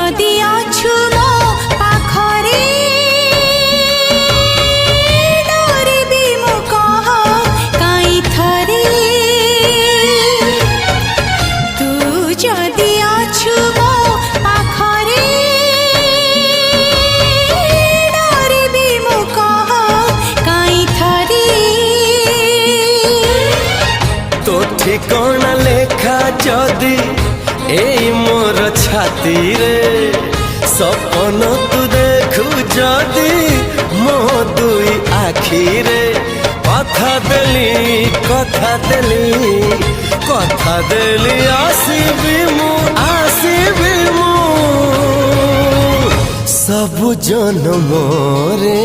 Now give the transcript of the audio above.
जदि अछु मो पाखरे डरिबी मु कह काई थरे तू जदि अछु मो पाखरे डरिबी मु कह काई थरे तो ठिकाना लेखा जदि ए मोर छाती रे सपन तू देखु जदि मो दुई आखी रे कथा देली आसीबी मु सब जन्म रे।